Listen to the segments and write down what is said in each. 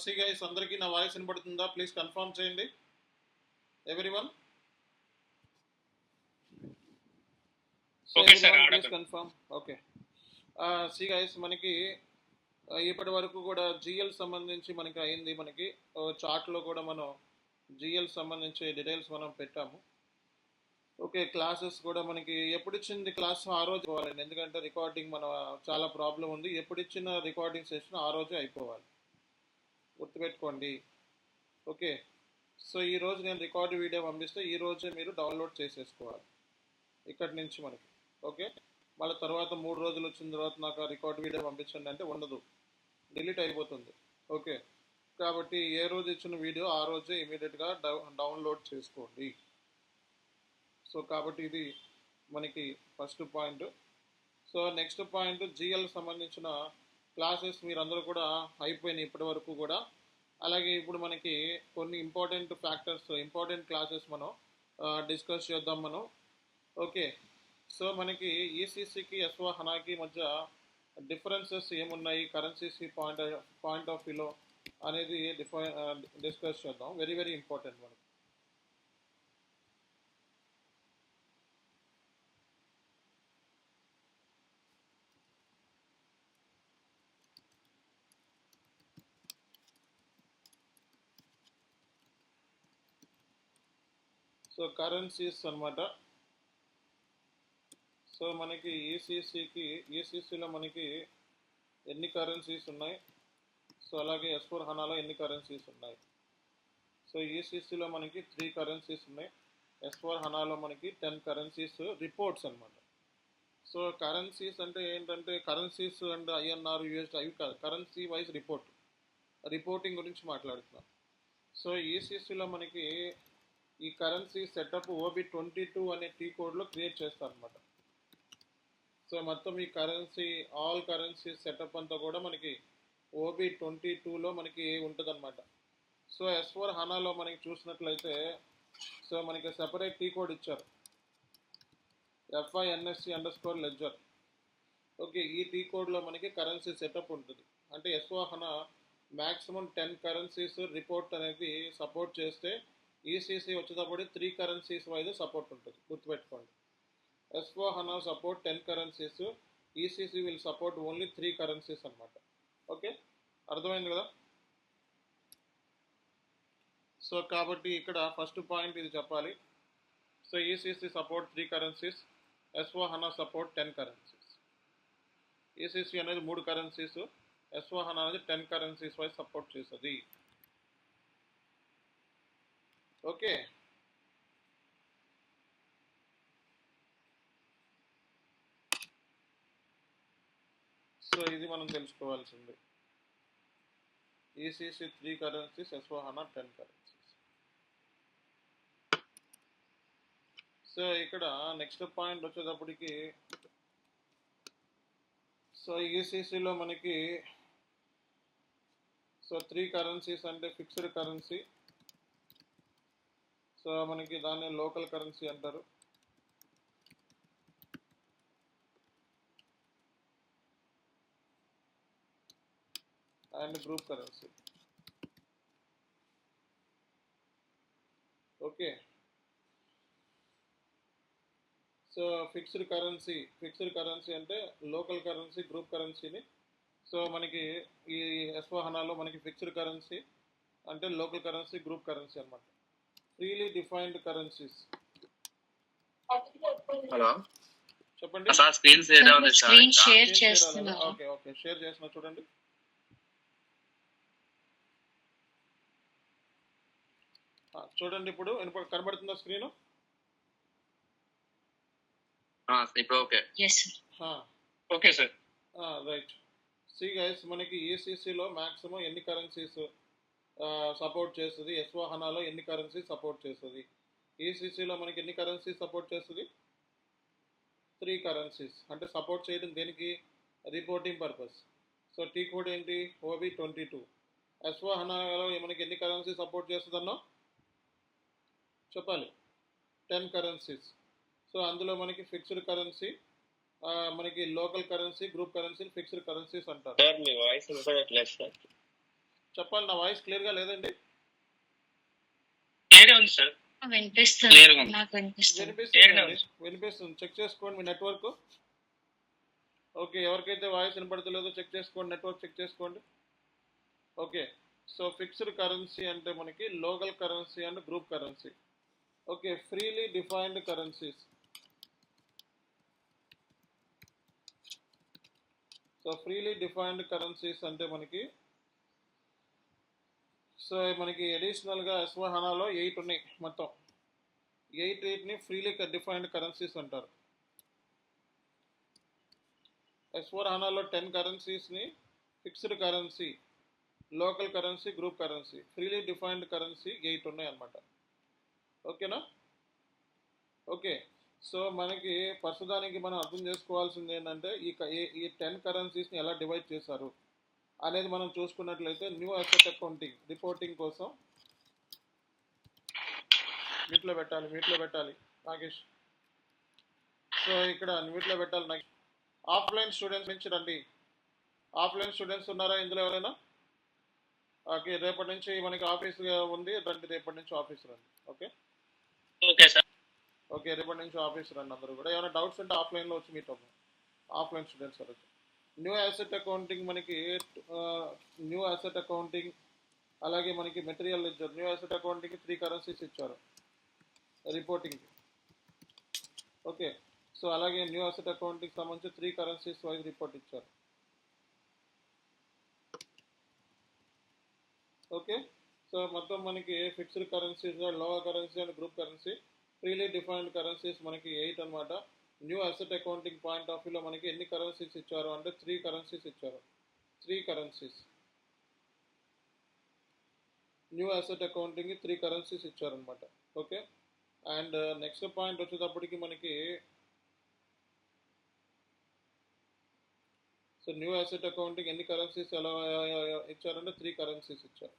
See guys అందరికీ నా voice వినపడుతుందా? ప్లీజ్ కన్ఫర్మ్ చేయండి everyone. Okay sir, please confirm. Okay see guys మనకి ఇప్పటి వరకు కూడా జిఎల్ సంబంధించి మనకి అయింది. మనకి చార్ట్లో కూడా మనం జిఎల్ సంబంధించి డీటెయిల్స్ మనం పెట్టాము. ఓకే, క్లాసెస్ కూడా మనకి ఎప్పుడు ఇచ్చింది క్లాస్ ఆ రోజు పోవాలండి, ఎందుకంటే రికార్డింగ్ మన చాలా ప్రాబ్లం ఉంది. ఎప్పుడు ఇచ్చిన రికార్డింగ్ సెషన్ ఆ రోజే అయిపోవాలి, గుర్తుపెట్టుకోండి. ఓకే, సో ఈరోజు నేను రికార్డు వీడియో పంపిస్తే ఈ రోజే మీరు డౌన్లోడ్ చేసేసుకోవాలి ఇక్కడి నుంచి మనకి. ఓకే, మళ్ళీ తర్వాత 3 రోజులు వచ్చిన తర్వాత నాకు ఆ రికార్డు వీడియో పంపించండి అంటే ఉండదు, డిలీట్ అయిపోతుంది. ఓకే, కాబట్టి ఏ రోజు ఇచ్చిన వీడియో ఆ రోజే ఇమీడియట్గా డౌన్లోడ్ చేసుకోండి. సో కాబట్టి ఇది మనకి first point. So next point, GL సంబంధించిన క్లాసెస్ మీరందరూ కూడా అయిపోయినాయి ఇప్పటి వరకు కూడా. అలాగే ఇప్పుడు మనకి కొన్ని ఇంపార్టెంట్ ఫ్యాక్టర్స్, ఇంపార్టెంట్ క్లాసెస్ మనం డిస్కస్ చేద్దాం మనం. ఓకే, సో మనకి ఈసీసీకి ఎస్వాహనాకి మధ్య డిఫరెన్సెస్ ఏమున్నాయి కరెన్సీసీ పాయింట్ ఆఫ్ వ్యూలో అనేది డిస్కస్ చేద్దాం. వెరీ వెరీ ఇంపార్టెంట్ మనకి. సో కరెన్సీస్ అనమాట. సో మనకి ఈసీసీలో మనకి ఎన్ని కరెన్సీస్ ఉన్నాయి, సో అలాగే S4 హనాలో ఎన్ని కరెన్సీస్ ఉన్నాయి. సో ఈసీసీలో మనకి 3 కరెన్సీస్ ఉన్నాయి, S4 హనాలో మనకి 10 కరెన్సీస్ రిపోర్ట్స్ అనమాట. సో కరెన్సీస్ అంటే ఏంటంటే కరెన్సీస్ అండ్ INR USD అవి కాదు, కరెన్సీ వైజ్ రిపోర్టింగ్ గురించి మాట్లాడుతున్నాం. సో ఈసీసీలో మనకి ఈ కరెన్సీ సెటప్ OB22 అనే టీ కోడ్లో క్రియేట్ చేస్తారు అనమాట. సో మొత్తం ఈ ఆల్ కరెన్సీ సెటప్ అంతా కూడా మనకి OB22లో మనకి ఉంటుంది అనమాట. సో S4 హనాలో మనకి చూసినట్లయితే సో మనకి సెపరేట్ టీ కోడ్ ఇచ్చారు, FINSC_ledger. ఓకే, ఈ టీ కోడ్లో మనకి కరెన్సీ సెటప్ ఉంటుంది. అంటే S4 HANA maximum 10 currencies report అనేది సపోర్ట్ చేస్తే ఈసీసీ వచ్చేటప్పుడు 3 కరెన్సీస్ వైజ్ సపోర్ట్ ఉంటుంది, గుర్తుపెట్టుకోండి. S4 HANA support 10 currencies, ECC will support only 3 currencies అనమాట. ఓకే, అర్థమైంది కదా? సో కాబట్టి ఇక్కడ ఫస్ట్ పాయింట్ ఇది చెప్పాలి. So ECC support 3 currencies, S4 HANA support 10 currencies. ECC అనేది 3 కరెన్సీస్, S4 హనా అనేది 10 కరెన్సీస్ వైజ్ సపోర్ట్ చేస్తుంది. ఓకే, సో ఇది మనం తెలుసుకోవాల్సింది. ECC 3 currencies, S4 హనా 10 currencies. So ఇక్కడ నెక్స్ట్ పాయింట్ వచ్చేటప్పటికి సో ఈసీసీలో మనకి సో 3 కరెన్సీస్ అంటే ఫిక్స్డ్ కరెన్సీ, సో మనకి దాన్ని లోకల్ కరెన్సీ అంటారు. And group currency. Okay, so fixed currency అంటే లోకల్ కరెన్సీ, గ్రూప్ కరెన్సీని. సో మనకి ఈ S4 హనాలో మనకి ఫిక్స్డ్ కరెన్సీ అంటే లోకల్ కరెన్సీ, గ్రూప్ కరెన్సీ అనమాట. Freely defined currencies. హలో చెప్పండి. స్క్రీన్ షేర్ చేస్తున్నా. ఓకే ఓకే, షేర్ చేస్తున్నా చూడండి. చూడండి, ఇప్పుడు కనబడుతుందా స్క్రీన్? ఇప్పుడు okay. Okay sir. Right. See guys, మనకి ఈసీసీలో మ్యాక్సిమం ఎన్ని కరెన్సీస్ సపోర్ట్ చేస్తుంది, S4 హనాలో ఎన్ని కరెన్సీస్ సపోర్ట్ చేస్తుంది. ఈసీసీలో మనకి ఎన్ని కరెన్సీస్ సపోర్ట్ చేస్తుంది? 3 కరెన్సీస్. అంటే సపోర్ట్ చేయడం దేనికి? Reporting purpose. So T code ఏంటి? OB22. S4 హనాలో మనకి ఎన్ని కరెన్సీ సపోర్ట్ చేస్తుందన్నో చెప్పాలి, 10 కరెన్సీస్. సో అందులో మనకి ఫిక్స్డ్ కరెన్సీ, మనకి local currency, group currency, fixed currencies అంటారు. చెప్పాలి, నా వాయిస్ క్లియర్గా లేదండి? ఉంది సార్. వినిపిస్తుంది, నాకు వినిపిస్తుంది. వినిపిస్తుంది. చెక్ చేసుకోండి మీ నెట్వర్క్. ఓకే, ఎవరికైతే వాయిస్ వినపడతలేదో చెక్ చేసుకోండి, నెట్వర్క్ చెక్ చేసుకోండి. ఓకే, సో ఫిక్స్డ్ కరెన్సీ అంటే మనకి local currency and group currency. Okay, freely defined currencies. So freely defined currencies అంటే మనకి అడిషనల్గా ఎస్వహనాలో 8 ఉన్నాయి. మొత్తం 8ని ఫ్రీలీ డిఫైన్డ్ కరెన్సీస్ అంటారు. ఎస్వహనాలో 10 కరెన్సీస్ని fixed currency, local currency, group currency, freely defined currency 8 ఉన్నాయి అన్నమాట. ఓకేనా? ఓకే, సో మనకి ప్రస్తుతానికి మనం అర్థం చేసుకోవాల్సింది ఏంటంటే ఈ 10 కరెన్సీస్ని ఎలా డివైడ్ చేశారు అనేది మనం చూసుకున్నట్లయితే న్యూ అసెట్ అకౌంటింగ్ రిపోర్టింగ్ కోసం మ్యూట్లో పెట్టాలి నాగేష్. సో ఇక్కడ మ్యూట్లో పెట్టాలి నాగేష్. ఆఫ్లైన్ స్టూడెంట్స్ నుంచి రండి. ఆఫ్లైన్ స్టూడెంట్స్ ఉన్నారా ఇందులో ఎవరైనా? ఓకే, రేపటి నుంచి మనకి ఆఫీస్ ఉంది, రండి, రేపటి నుంచి ఆఫీస్ రండి. Okay okay sir. ఓకే, రేపటి నుంచి ఆఫీస్ రండి అందరూ కూడా. ఏమైనా డౌట్స్ ఉంటే ఆఫ్లైన్లో వచ్చి మీట్ అవ్వం. ఆఫ్లైన్ స్టూడెంట్స్ వరకు న్యూ అసెట్ అకౌంటింగ్ మనకి న్యూ అసెట్ అకౌంటింగ్, అలాగే మనకి material ledger. New asset accounting 3 currencies ఇచ్చారు రిపోర్టింగ్. ఓకే, సో అలాగే న్యూ అసెట్ అకౌంటింగ్ సంబంధించి 3 కరెన్సీస్ వైజ్ రిపోర్ట్ ఇచ్చారు. ఓకే, సో మొత్తం మనకి fixed currencies, lower currency and group currency, freely defined currencies మనకి 8 అనమాట. New asset accounting point of వ్యూలో మనకి ఎన్ని కరెన్సీస్ ఇచ్చారు అంటే 3 కరెన్సీస్ ఇచ్చారు. 3 currencies new asset accounting 3 currencies ఇచ్చారనమాట. ఓకే, అండ్ నెక్స్ట్ పాయింట్ వచ్చేటప్పటికి మనకి సో న్యూ అసెట్ అకౌంటింగ్ ఎన్ని కరెన్సీస్ ఎలా ఇచ్చారంటే 3 కరెన్సీస్ ఇచ్చారు.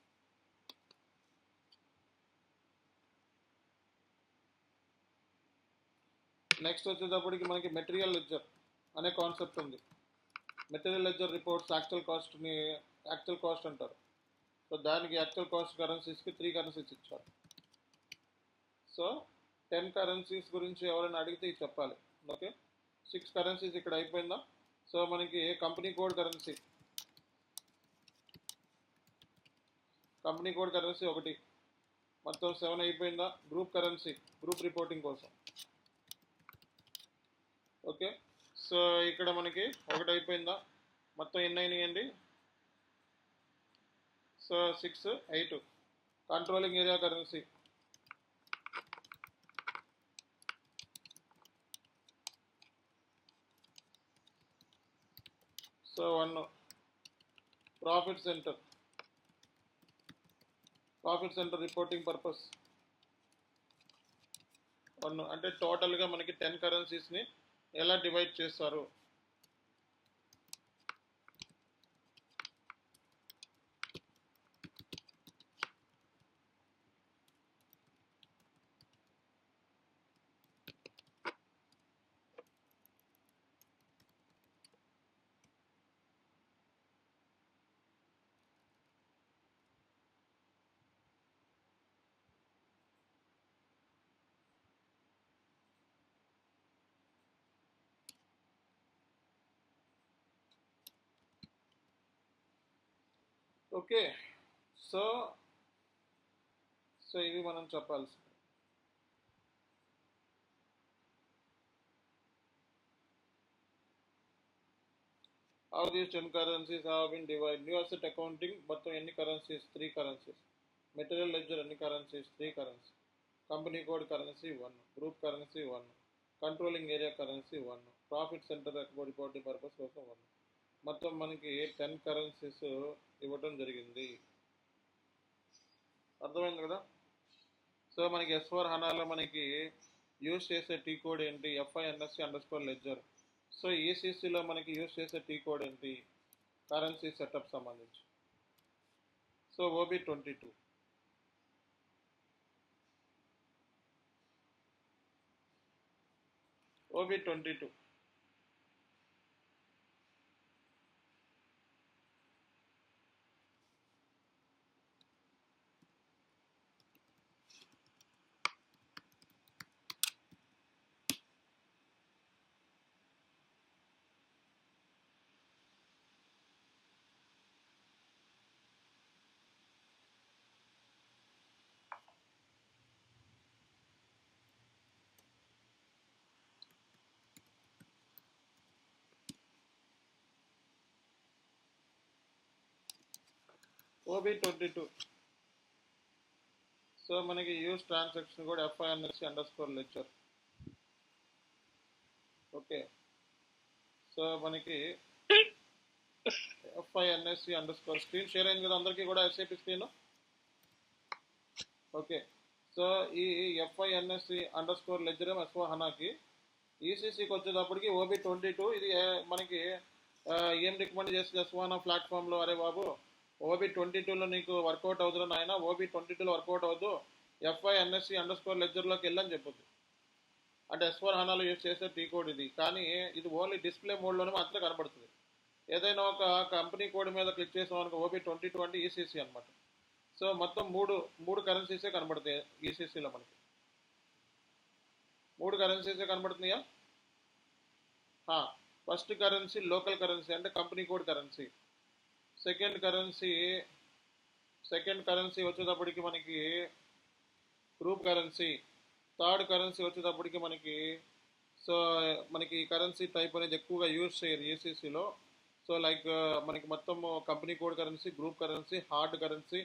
నెక్స్ట్ వచ్చేటప్పటికి మనకి మెటీరియల్ లెడ్జర్ అనే కాన్సెప్ట్ ఉంది. Material ledger reports actual cost అంటారు. సో దానికి యాక్చువల్ కాస్ట్ కరెన్సీస్కి 3 కరెన్సీస్ ఇచ్చారు. సో 10 కరెన్సీస్ గురించి ఎవరైనా అడిగితే ఇది చెప్పాలి. ఓకే, 6 కరెన్సీస్ ఇక్కడ అయిపోయిందా? సో మనకి కంపెనీ కోడ్ కరెన్సీ ఒకటి, మొత్తం 7 అయిపోయిందా? గ్రూప్ కరెన్సీ, గ్రూప్ రిపోర్టింగ్ కోసం. ఓకే, సో ఇక్కడ మనకి 1 అయిపోయిందా? మొత్తం ఎన్ని అయినాయండి? So 6, 8. Controlling area currency, so 1. Profit centre reporting purpose 1. అంటే టోటల్గా మనకి 10 కరెన్సీస్ని ఎలా డివైడ్ చేస్తారు? ఓకే, సో ఇవి మనం చెప్పాల్సి. How these 10 currencies have been divided? New asset accounting మొత్తం ఎన్ని కరెన్సీస్? 3 కరెన్సీస్. మెటీరియల్ లెడ్జర్ ఎన్ని currencies? 3 currency. Company code currency 1, group currency 1, controlling area currency 1, profit centre reporting purpose కోసం 1. మొత్తం మనకి 10 కరెన్సీస్ ఇవ్వటం జరిగింది. అర్థమైంది కదా? సో మనకి S/4HANAలో మనకి యూజ్ చేసే టీ కోడ్ ఏంటి? FINSC_ledger. సో ECCలో మనకి యూజ్ చేసే టీ కోడ్ ఏంటి? కరెన్సీ సెటప్ సంబంధించి. So OB22. OB22. OB22. So మనకి యూస్ ట్రాన్సాక్షన్ కూడా FINSC_ledger. ఓకే, సో మనకి FINSC_ స్క్రీన్ షేర్ అయింది కదా అందరికీ కూడా SAP స్క్రీన్. ఓకే, సో ఈ FINSC_ledger S/4HANAకి ECCకి వచ్చేటప్పటికి OB22 ఇది మనకి ఏం రికమెండ్ చేస్తుంది S/4HANA ప్లాట్ఫామ్లో, అరే బాబు OB22లో నీకు వర్కౌట్ అవుతుంది నాయన, OB22లో వర్కౌట్ అవ్వదు, FINSC_ledgerలోకి వెళ్ళని చెప్పుద్ది. అంటే S/4HANAలో యూజ్ చేసే టీ కోడ్ ఇది, కానీ ఇది ఓన్లీ డిస్ప్లే మోడ్లోనే మాత్రమే కనబడుతుంది. ఏదైనా ఒక కంపెనీ కోడ్ మీద క్లిక్ చేసాం అనుకో OB22 అంటే ECC అనమాట. సో మొత్తం మూడు కరెన్సీసే కనబడతాయి ఈసీసీలో మనకి. 3 కరెన్సీసే కనబడుతున్నాయా? ఫస్ట్ కరెన్సీ లోకల్ కరెన్సీ అంటే company code currency. Second currency వచ్చేటప్పటికి మనకి గ్రూప్ కరెన్సీ. థర్డ్ కరెన్సీ వచ్చేటప్పటికి మనకి కరెన్సీ టైప్ అనేది ఎక్కువగా యూజ్ చేయరు ఈసీసీలో. సో లైక్ మనకి మొత్తం company code currency, group currency, hard currency,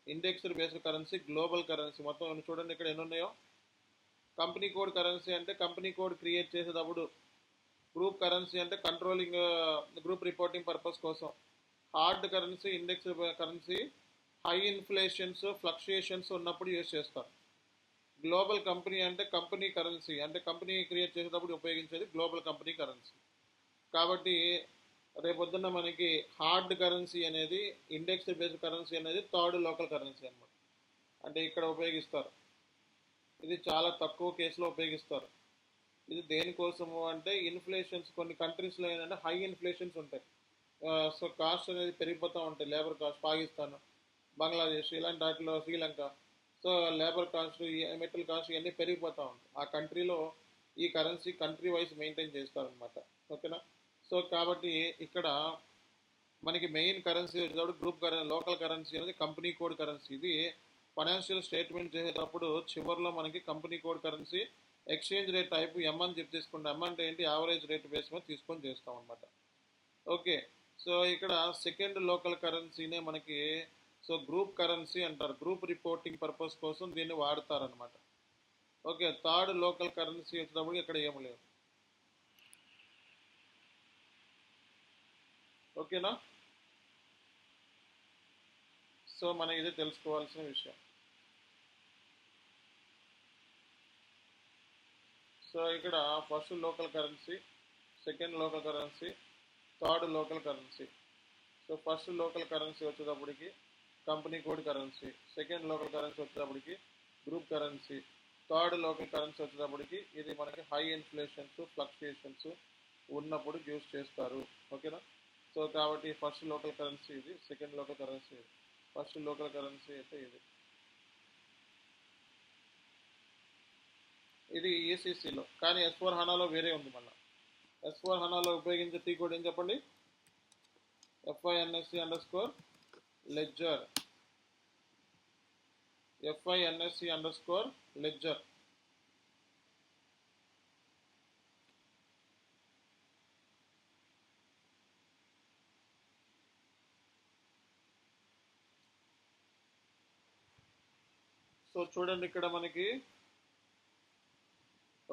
indexed based currency, global currency. మొత్తం చూడండి ఇక్కడ ఎన్ని ఉన్నాయో. కంపెనీ కోడ్ కరెన్సీ అంటే కంపెనీ కోడ్ క్రియేట్ చేసేటప్పుడు, గ్రూప్ కరెన్సీ అంటే కంట్రోలింగ్ గ్రూప్ రిపోర్టింగ్ పర్పస్ కోసం, hard currency, indexed currency high inflations fluctuations ఉన్నప్పుడు యూజ్ చేస్తారు. గ్లోబల్ కంపెనీ అంటే కంపెనీ కరెన్సీ అంటే కంపెనీ క్రియేట్ చేసేటప్పుడు ఉపయోగించేది గ్లోబల్ కంపెనీ కరెన్సీ. కాబట్టి రేపొద్దున్న మనకి హార్డ్ కరెన్సీ అనేది, ఇండెక్స్డ్ బేస్డ్ కరెన్సీ అనేది థర్డ్ లోకల్ కరెన్సీ అనమాట. అంటే ఇక్కడ ఉపయోగిస్తారు. ఇది చాలా తక్కువ కేసులో ఉపయోగిస్తారు. ఇది దేనికోసము అంటే ఇన్ఫ్లేషన్స్ కొన్ని కంట్రీస్లో ఏంటంటే హై ఇన్ఫ్లేషన్స్ ఉంటాయి. సో కాస్ట్ అనేది పెరిగిపోతూ ఉంటాయి. లేబర్ కాస్ట్, పాకిస్తాన్, బంగ్లాదేశ్ ఇలాంటి వాటిలో, Sri Lanka. So labour cost, metal cost ఇవన్నీ పెరిగిపోతూ ఉంటాయి. ఆ కంట్రీలో ఈ కరెన్సీ కంట్రీ వైజ్ మెయింటైన్ చేస్తారనమాట. ఓకేనా? సో కాబట్టి ఇక్కడ మనకి మెయిన్ కరెన్సీ వచ్చేటప్పుడు గ్రూప్ లోకల్ కరెన్సీ అనేది కంపెనీ కోడ్ కరెన్సీ. ఇది ఫైనాన్షియల్ స్టేట్మెంట్ చేసేటప్పుడు చివరిలో మనకి company code currency exchange rate type M అని చెప్పి తీసుకుంటాం. M అంటే ఏంటి? యావరేజ్ రేట్ బేస్ మీద తీసుకొని చేస్తాం అనమాట. ఓకే, సో ఇక్కడ సెకండ్ లోకల్ కరెన్సీనే మనకి గ్రూప్ కరెన్సీ అంటారు. గ్రూప్ రిపోర్టింగ్ పర్పస్ కోసం దీన్ని వాడతారనమాట. ఓకే, థర్డ్ లోకల్ కరెన్సీ వచ్చేటప్పుడు ఇక్కడ ఏమి లేవు. ఓకేనా? సో మనం ఇది తెలుసుకోవాల్సిన విషయం. సో ఇక్కడ first local currency, second local currency, third local currency. So first local currency వచ్చేటప్పటికి company code currency, second local currency వచ్చేటప్పటికి group currency, third local currency వచ్చేటప్పటికి ఇది మనకి హై ఇన్ఫ్లేషన్స్ ఫ్లక్చుయేషన్స్ ఉన్నప్పుడు యూజ్ చేస్తారు. ఓకేనా? సో కాబట్టి ఫస్ట్ లోకల్ కరెన్సీ ఇది, సెకండ్ లోకల్ కరెన్సీ ఇది, ఫస్ట్ లోకల్ కరెన్సీ అయితే ఇది ఈసీసీలో. కానీ S/4HANAలో వేరే ఉంది. మళ్ళీ S/4HANAలో ఉపయోగించే టీ కోడ్ ఏం చెప్పండి? FINSC_ledger. FINSC_ledger. సో చూడండి ఇక్కడ మనకి.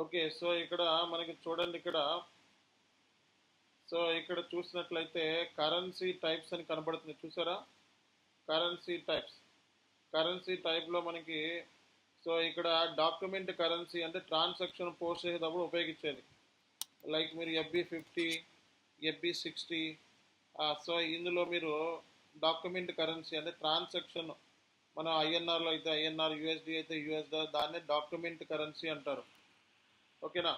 ఓకే, సో ఇక్కడ మనకి చూడండి ఇక్కడ. సో ఇక్కడ చూసినట్లయితే కరెన్సీ టైప్స్ అని కనబడుతుంది. చూసారా? కరెన్సీ టైప్లో మనకి సో ఇక్కడ డాక్యుమెంట్ కరెన్సీ అంటే ట్రాన్సాక్షన్ పోస్ట్ చేసేటప్పుడు ఉపయోగించేది. లైక్ మీరు FB50, FB60. సో ఇందులో మీరు డాక్యుమెంట్ కరెన్సీ అంటే ట్రాన్సాక్షన్, మన INRలో అయితే INR, USD అయితే USD, దాన్నే డాక్యుమెంట్ కరెన్సీ అంటారు. ఓకేనా?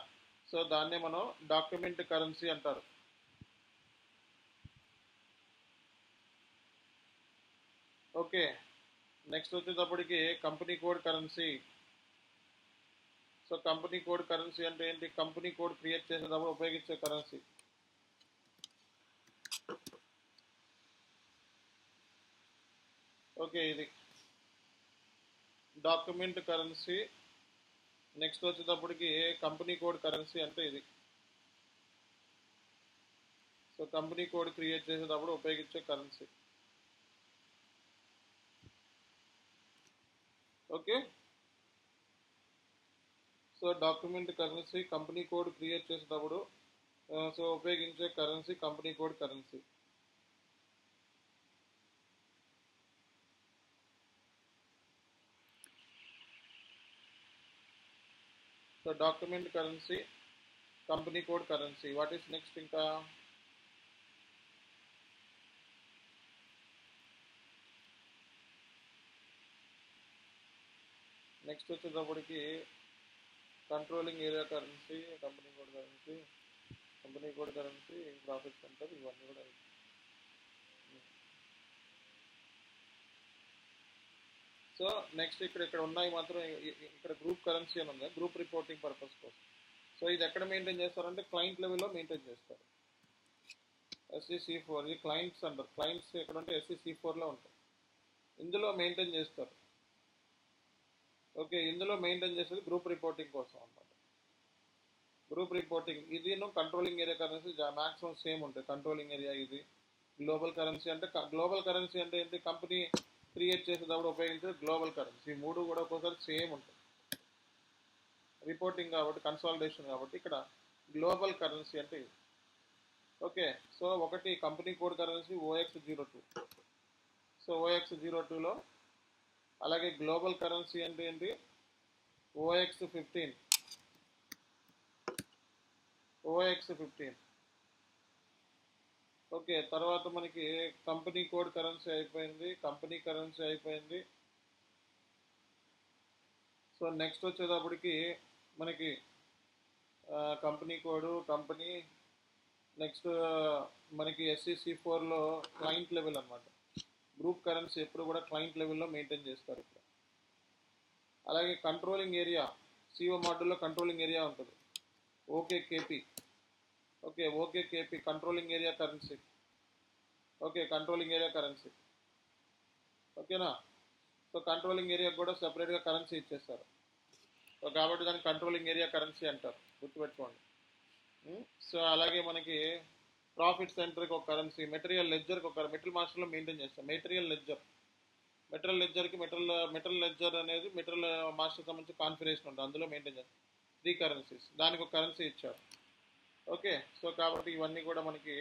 సో దాన్నే మనం డాక్యుమెంట్ కరెన్సీ అంటారు. ఓకే, నెక్స్ట్ వచ్చేటప్పటికి company code currency. So company code currency అంటే ఏంటి? కంపెనీ కోడ్ క్రియేట్ చేసేటప్పుడు ఉపయోగించే కరెన్సీ. ఓకే, ఇది డాక్యుమెంట్ కరెన్సీ. నెక్స్ట్ వచ్చేటప్పటికి కంపెనీ కోడ్ కరెన్సీ అంటే ఇది. సో కంపెనీ కోడ్ క్రియేట్ చేసేటప్పుడు ఉపయోగించే currency. Okay. So document currency company code create చేసేటప్పుడు సో ఉపయోగించే currency company code currency. So document currency company code currency. What is next? ఇంకా next వచ్చేటప్పటికి controlling area currency, company code currency, company code currency, profit centre, ఇవన్నీ కూడా. So next ఇక్కడ ఉన్నాయి మాత్రం, ఇక్కడ గ్రూప్ కరెన్సీ అని ఉంది, గ్రూప్ రిపోర్టింగ్ పర్పస్ కోసం. సో ఇది ఎక్కడ మెయింటైన్ చేస్తారంటే క్లయింట్ లెవెల్లో మెయింటైన్ చేస్తారు. SEC4 ఇది క్లయింట్స్ అంటారు. క్లయింట్స్ ఎక్కడ ఉంటే SEC4లో ఉంటాయి, ఇందులో మెయింటైన్ చేస్తారు. ఓకే, ఇందులో మెయింటైన్ చేసేది గ్రూప్ రిపోర్టింగ్ కోసం అన్నమాట. గ్రూప్ రిపోర్టింగ్ ఇది controlling area currency maximum same ఉంటాయి. కంట్రోలింగ్ ఏరియా ఇది. గ్లోబల్ కరెన్సీ అంటే ఏంటి? కంపెనీ క్రియేట్ చేసేటప్పుడు ఉపయోగించే గ్లోబల్ కరెన్సీ. మూడు కూడా ఒక్కోసారి సేమ్ ఉంటాయి. రిపోర్టింగ్ కాబట్టి, కన్సాలిడేషన్ కాబట్టి ఇక్కడ గ్లోబల్ కరెన్సీ అంటే ఇది. ఓకే, సో ఒకటి company code currency OX02. So OX02లో, అలాగే గ్లోబల్ కరెన్సీ అంటే ఏంటి? OX15. ఓకే, తర్వాత మనకి కంపెనీ కోడ్ కరెన్సీ అయిపోయింది, కంపెనీ కరెన్సీ అయిపోయింది. సో నెక్స్ట్ వచ్చేటప్పటికి మనకి కంపెనీ కోడ్, కంపెనీ, నెక్స్ట్ మనకి SEC4లో క్లయింట్ లెవెల్ అన్నమాట. గ్రూప్ కరెన్సీ ఎప్పుడు కూడా క్లయింట్ లెవెల్లో మెయింటైన్ చేస్తారు ఇక్కడ. అలాగే కంట్రోలింగ్ ఏరియా, CO మాడ్యూల్లో కంట్రోలింగ్ ఏరియా ఉంటుంది, OKKP. Okay, OKKP controlling area currency. Okay, controlling area currency. ఓకేనా? సో కంట్రోలింగ్ ఏరియా కూడా సెపరేట్గా కరెన్సీ ఇచ్చేస్తారు. సో కాబట్టి దాన్ని కంట్రోలింగ్ ఏరియా కరెన్సీ అంటారు, గుర్తుపెట్టుకోండి. సో అలాగే మనకి ప్రాఫిట్ సెంటర్కి ఒక కరెన్సీ, మెటీరియల్ లెడ్జర్కి ఒక, మెటీరియల్ మాస్టర్లో మెయింటైన్ చేస్తాం మెటీరియల్ లెడ్జర్కి మెటీరియల్ లెడ్జర్ అనేది మెటీరియల్ మాస్టర్ సంబంధించి కాన్ఫిగరేషన్ ఉంటుంది, అందులో మెయింటైన్ చేస్తాం. 3 కరెన్సీస్, దానికి ఒక కరెన్సీ ఇచ్చారు. ఓకే, సో కాబట్టి ఇవన్నీ కూడా మనకి,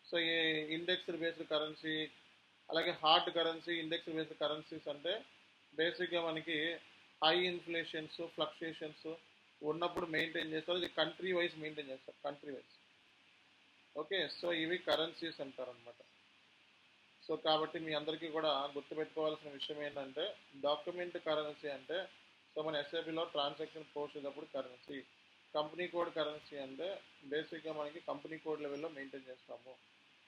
సో ఈ ఇండెక్స్డ్ బేస్డ్ కరెన్సీ, అలాగే hard currency, indexed based currencies అంటే బేసిక్గా మనకి హై ఇన్ఫ్లేషన్స్, ఫ్లక్చుయేషన్స్ ఉన్నప్పుడు మెయింటైన్ చేస్తారు. ఇది కంట్రీ వైజ్ మెయింటైన్ చేస్తారు, కంట్రీ వైజ్. ఓకే, సో ఇవి కరెన్సీస్ అంటారనమాట. సో కాబట్టి మీ అందరికీ కూడా గుర్తుపెట్టుకోవాల్సిన విషయం ఏంటంటే, డాక్యుమెంట్ కరెన్సీ అంటే, సో మన SAPలో ట్రాన్సాక్షన్ పోస్ట్ చేసేటప్పుడు కరెన్సీ. కంపెనీ కోడ్ కరెన్సీ అంటే బేసిక్గా మనకి కంపెనీ కోడ్ లెవెల్లో మెయింటైన్ చేస్తాము.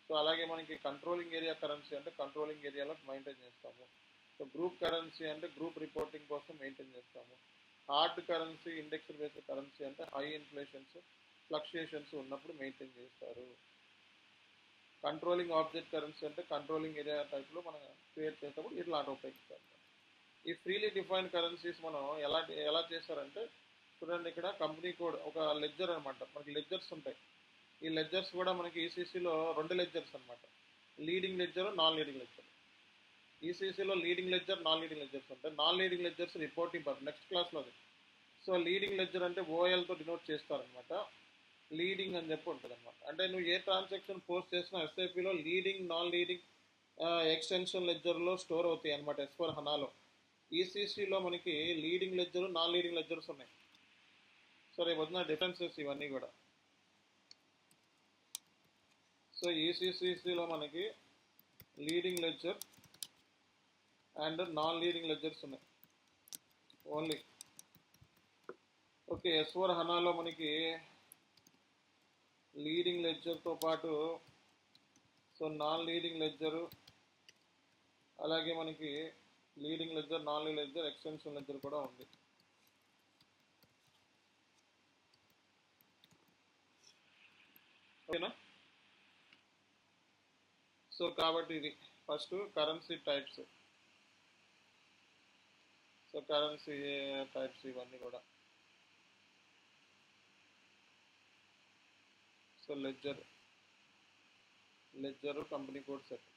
సో అలాగే మనకి కంట్రోలింగ్ ఏరియా కరెన్సీ అంటే కంట్రోలింగ్ ఏరియాలో మెయింటైన్ చేస్తాము. సో గ్రూప్ కరెన్సీ అంటే గ్రూప్ రిపోర్టింగ్ కోసం మెయింటైన్ చేస్తాము. Hard currency, indexed based currency అంటే హై ఇన్ఫ్లేషన్స్, ఫ్లక్చుయేషన్స్ ఉన్నప్పుడు మెయింటైన్ చేస్తారు. కంట్రోలింగ్ ఆబ్జెక్ట్ కరెన్సీ అంటే కంట్రోలింగ్ ఏరియా టైప్లో మనం క్రియేట్ చేసేటప్పుడు ఇట్లాంటి ఉపయోగిస్తాం. ఈ ఫ్రీలీ డిఫైన్డ్ కరెన్సీస్ మనం ఎలా చేస్తారంటే, చూడండి ఇక్కడ కంపెనీ కోడ్ ఒక లెడ్జర్ అనమాట. మనకి లెడ్జర్స్ ఉంటాయి. ఈ లెడ్జర్స్ కూడా మనకి ECCలో 2 లెడ్జర్స్ అనమాట, leading ledger, non leading ledger. ECCలో leading ledger, non leading ledgers ఉంటాయి. Non leading ledgers reporting purpose, next క్లాస్లో అది. సో లీడింగ్ లెడ్జర్ అంటే OLతో డినోట్ చేస్తారనమాట. లీడింగ్ అని చెప్పి ఉంటుంది అనమాట. అంటే నువ్వు ఏ ట్రాన్సాక్షన్ పోస్ట్ చేసినా SAPలో లీడింగ్, నాన్ లీడింగ్ ఎక్స్టెన్షన్ లెడ్జర్లో స్టోర్ అవుతాయి అనమాట. S/4HANAలో. ECCలో మనకి leading ledger, non leading ledgers ఉన్నాయి. సో రేపు వచ్చిన డిఫరెన్సెస్ ఇవన్నీ కూడా. సో ECCలో మనకి leading ledger and non leading ledgers ఉన్నాయి ఓన్లీ. ఓకే, S/4HANAలో మనకి లీడింగ్ లెడ్జర్తో పాటు సో నాన్ లీడింగ్ లెడ్జరు, అలాగే మనకి leading ledger, non leading ledger, extension ledger కూడా ఉంది. ఓకేనా? సో కాబట్టి ఇది first currency types. So currency types ఇవన్నీ కూడా. So ledger company code set.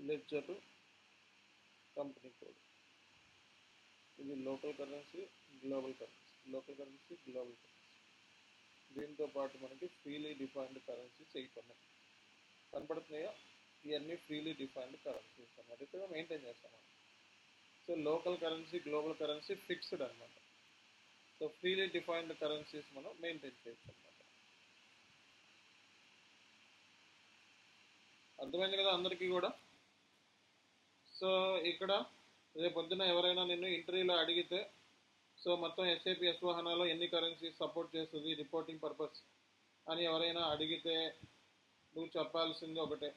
Ledger company code. ఇది local currency, global currency, local currency, global currency. దీంతో పాటు మనకి ఫ్రీలీ డిఫైన్డ్ కరెన్సీస్ 8 ఉన్నాయి. కనపడుతున్నాయా? ఇవన్నీ ఫ్రీలీ డిఫైన్డ్ కరెన్సీస్ అన్నమాట. ఇక్కడ మెయింటైన్ చేస్తాం. So local currency, global currency fixed అనమాట. సో ఫ్రీలీ డిఫైన్డ్ కరెన్సీస్ మనం మెయింటైన్ చేయొచ్చు అనమాట. అర్థమైంది కదా అందరికీ కూడా? సో ఇక్కడ రేపు పొద్దున ఎవరైనా నిన్ను ఇంటర్వ్యూలో అడిగితే సో మొత్తం SAP S/4HANAలో ఎన్ని కరెన్సీస్ సపోర్ట్ చేస్తుంది రిపోర్టింగ్ పర్పస్ అని ఎవరైనా అడిగితే నువ్వు చెప్పాల్సింది ఒకటే,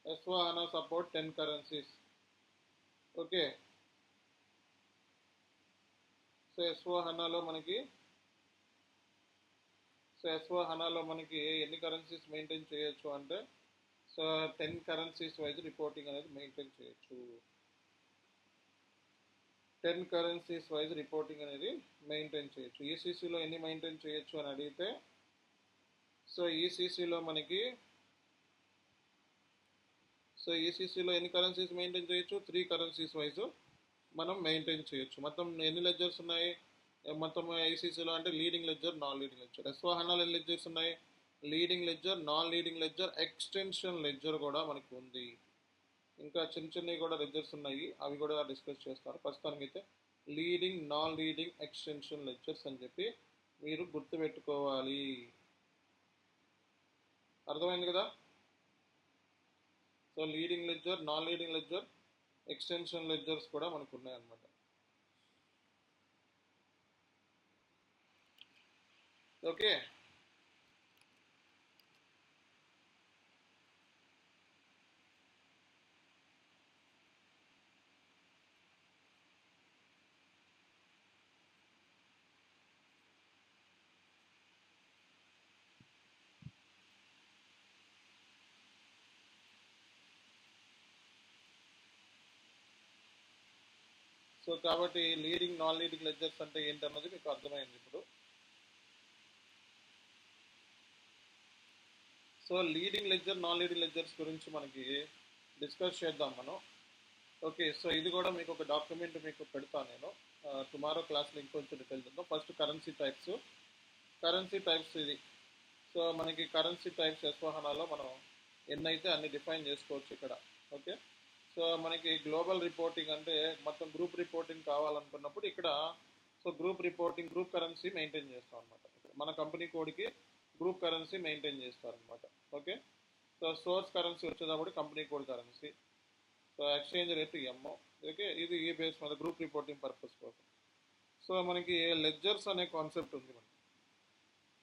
S/4HANA support 10 currencies. Okay, so S/4HANAలో మనకి ఎన్ని కరెన్సీస్ మెయింటైన్ చేయొచ్చు అంటే సో 10 కరెన్సీస్ వైజ్ రిపోర్టింగ్ అనేది మెయింటైన్ చేయొచ్చు. 10 కరెన్సీస్ వైజ్ రిపోర్టింగ్ అనేది మెయింటైన్ చేయొచ్చు. ECCలో ఎన్ని మెయింటైన్ చేయొచ్చు అని అడిగితే సో ECCలో ఎన్ని కరెన్సీస్ మెయింటైన్ చేయొచ్చు? 3 కరెన్సీస్ వైజ్ మనం మెయింటైన్ చేయొచ్చు. మొత్తం ఎన్ని లెడ్జర్స్ ఉన్నాయి మొత్తం ECCలో అంటే leading ledger, non leading ledger. S/4HANAలో ఎన్ని లెడ్జర్స్ ఉన్నాయి? Leading ledger, non leading ledger, extension ledger కూడా మనకు ఉంది. ఇంకా చిన్నవి కూడా లెడ్జర్స్ ఉన్నాయి, అవి కూడా డిస్కస్ చేస్తారు. ప్రస్తుతానికి అయితే leading, non leading, extension ledgers అని చెప్పి మీరు గుర్తుపెట్టుకోవాలి. అర్థమైంది కదా? So leading ledger, non leading ledger, extension ledgers కూడా మనకు ఉన్నాయన్నమాట. ఓకే, సో కాబట్టి లీడింగ్, నాన్ లీడింగ్ లెడ్జర్స్ అంటే ఏంటన్నది మీకు అర్థమైంది ఇప్పుడు. So leading ledger, non leading ledgers గురించి మనకి డిస్కస్ చేద్దాం మనం. ఓకే, సో ఇది కూడా మీకు ఒక డాక్యుమెంట్ మీకు పెడతాను నేను. టుమారో క్లాస్లో ఇంకొంచెం డీటెయిల్స్ ఉందాం. ఫస్ట్ కరెన్సీ టైప్స్ ఇది. సో మనకి కరెన్సీ టైప్స్ S/4HANAలో మనం ఎన్నైతే అన్ని డిఫైన్ చేసుకోవచ్చు ఇక్కడ. ఓకే, సో మనకి గ్లోబల్ రిపోర్టింగ్ అంటే మొత్తం గ్రూప్ రిపోర్టింగ్ కావాలనుకున్నప్పుడు ఇక్కడ so group reporting, group currency maintain చేస్తాం అనమాట. మన కంపెనీ కోడ్కి గ్రూప్ కరెన్సీ మెయింటైన్ చేస్తారనమాట. ఓకే, సో సోర్స్ కరెన్సీ వచ్చేటప్పుడు company code currency, so exchange rate M. Okay, ఇది ఈ బేస్ మీద గ్రూప్ రిపోర్టింగ్ పర్పస్ కోసం. సో మనకి లెడ్జర్స్ అనే కాన్సెప్ట్ ఉంది మనకి.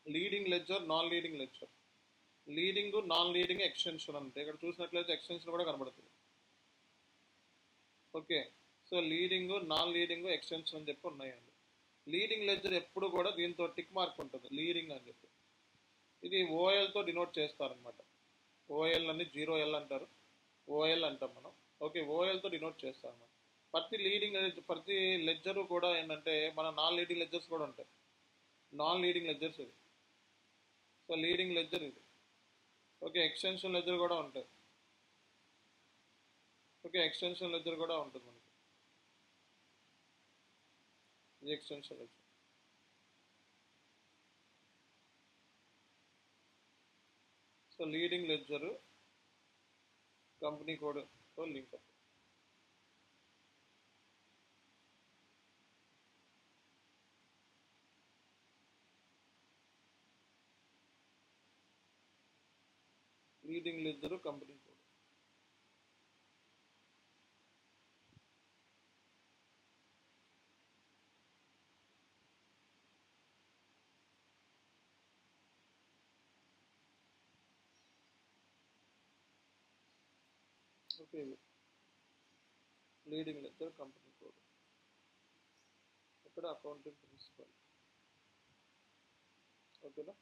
Leading ledger, non leading ledger. Leading, non leading, extension అంటే ఇక్కడ చూసినట్లయితే ఎక్స్టెన్షన్ కూడా కనబడుతుంది. Okay, so leading, non leading, extension అని చెప్పి ఉన్నాయండి. లీడింగ్ లెడ్జర్ ఎప్పుడు కూడా దీంతో టిక్ మార్క్ ఉంటుంది, లీడింగ్ అని చెప్పి. ఇది OLతో డినోట్ చేస్తారనమాట. OL అని 0L అంటారు, OL అంటాం మనం. ఓకే, OLతో డినోట్ చేస్తారన్నమాట. ప్రతి లెడ్జరు కూడా ఏంటంటే మన నాన్ లీడింగ్ లెడ్జర్స్ కూడా ఉంటాయి. నాన్ లీడింగ్ లెడ్జర్స్ ఇది. సో లీడింగ్ లెడ్జర్ ఇది. ఓకే, ఎక్స్టెన్షన్ లెడ్జర్ కూడా ఉంటాయి. ఓకే, ఎక్స్టెన్షన్ లెడ్జర్ కూడా ఉంటుంది మనకి. ఇది extension ledger. So leading ledger company కోడ్తో link up. Leading ledger company code. Okay, leading ledger company code. ఇక్కడ అకౌంటింగ్ ప్రిన్సిపల్. ఓకేనా,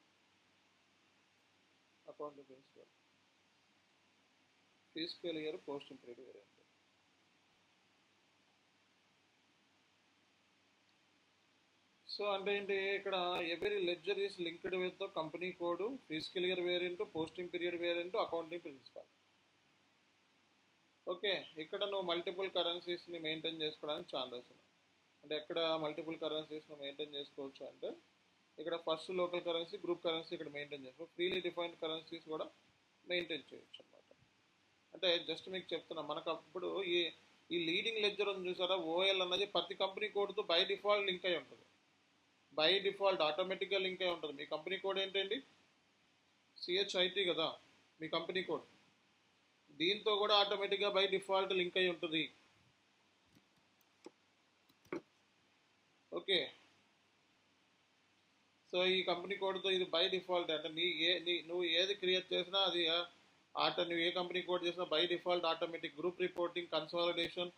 accounting principle. Physical year, posting period variant. So అంటే ఏంటి ఇక్కడ every ledger is linked with the company code, physical year variant, posting period variant, accounting principle. Okay, ఇక్కడ నువ్వు multiple కరెన్సీస్ని maintain చేసుకోవడానికి chances ఉన్నాయి. అంటే ఎక్కడ మల్టిపుల్ కరెన్సీస్ని మెయింటైన్ చేసుకోవచ్చు అంటే ఇక్కడ first local currency, group currency ఇక్కడ మెయింటైన్ చేసుకో, ఫ్రీలీ డిఫైన్డ్ కరెన్సీస్ కూడా మెయింటైన్ చేయొచ్చు అనమాట. అంటే జస్ట్ మీకు చెప్తున్నా, మనకు అప్పుడు ఈ లీడింగ్ లెడ్జర్ అని చూసారా, ఓఎల్ అన్నది ప్రతి కంపెనీ కోడ్తో బై డిఫాల్ట్ లింక్ అయి ఉంటుంది. బై డిఫాల్ట్ ఆటోమేటిక్గా లింక్ అయి ఉంటుంది. మీ కంపెనీ కోడ్ ఏంటండి? సిహెచ్ఐటి కదా మీ కంపెనీ కోడ్. దీంతో కూడా ఆటోమేటిక్గా బై డిఫాల్ట్ లింక్ అయి ఉంటుంది. ఓకే, సో ఈ కంపెనీ కోడ్తో ఇది బై డిఫాల్ట్ అంటే నువ్వు ఏది క్రియేట్ చేసినా అది నువ్వు ఏ కంపెనీ కోడ్ చేసినా by default automatic group reporting, consolidation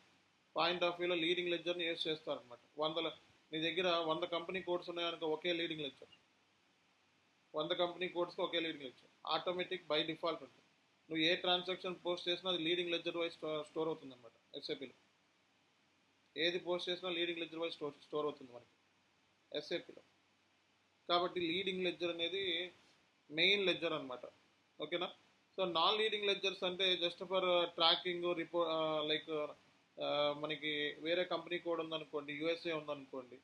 point of వ్యూలో లీడింగ్ లెడ్జర్ని యూజ్ చేస్తారనమాట. నీ దగ్గర 100 కంపెనీ కోడ్స్ ఉన్నాయనుకో, ఒకే లీడింగ్ లెడ్జర్. 100 కంపెనీ కోడ్స్కి ఒకే leading ledger automatic by default ఉంటుంది. నువ్వు ఏ ట్రాన్సాక్షన్ పోస్ట్ చేసినా అది లీడింగ్ లెడ్జర్ వైజ్ స్టోర్ అవుతుంది అనమాట. ఎస్ఏపీలో ఏది పోస్ట్ చేసినా లీడింగ్ లెడ్జర్ వైజ్ స్టోర్ అవుతుంది మనకి ఎస్ఏపీలో. కాబట్టి లీడింగ్ లెడ్జర్ అనేది మెయిన్ లెడ్జర్ అనమాట. ఓకేనా? సో నాన్ లీడింగ్ లెడ్జర్స్ అంటే జస్ట్ ఫర్ ట్రాకింగ్ లైక్ మనకి వేరే కంపెనీ కోడ్ ఉందనుకోండి, యూఎస్ఏ ఉందనుకోండి,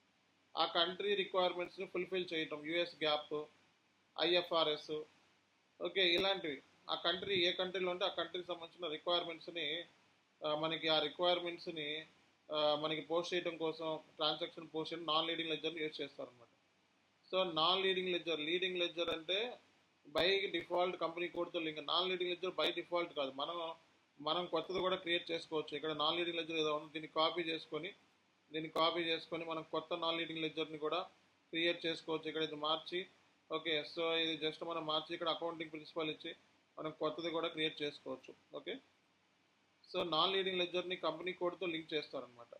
ఆ కంట్రీ రిక్వైర్మెంట్స్ని ఫుల్ఫిల్ చేయటం, యూఎస్ గ్యాప్, ఐఎఫ్ఆర్ఎస్, ఓకే, ఇలాంటివి ఆ కంట్రీ ఏ కంట్రీలో ఉంటే ఆ కంట్రీకి సంబంధించిన రిక్వైర్మెంట్స్ని ఆ రిక్వైర్మెంట్స్ని మనకి పోస్ట్ చేయడం కోసం, ట్రాన్సాక్షన్ పోస్ట్ చేయడం నాన్ లీడింగ్ లెడ్జర్ని యూజ్ చేస్తారనమాట. సో నాన్ లీడింగ్ లెడ్జర్ అంటే బై డిఫాల్ట్ కంపెనీ కోడ్తో link. Non leading ledger by default కాదు, మనం కొత్తది కూడా క్రియేట్ చేసుకోవచ్చు. ఇక్కడ నాన్ లీడింగ్ లెడ్జర్ ఏదో ఉంది, దీన్ని కాపీ చేసుకొని మనం కొత్త నాన్ లీడింగ్ లెడ్జర్ని కూడా క్రియేట్ చేసుకోవచ్చు. ఇక్కడ ఇది మార్చి, ఓకే, సో ఇది జస్ట్ మనం మార్చి ఇక్కడ అకౌంటింగ్ ప్రిన్సిపల్ ఇచ్చి మనం కొత్తది కూడా క్రియేట్ చేసుకోవచ్చు. ఓకే, సో నాన్ లీడింగ్ లెడ్జర్ని కంపెనీ కోడ్తో లింక్ చేస్తారనమాట.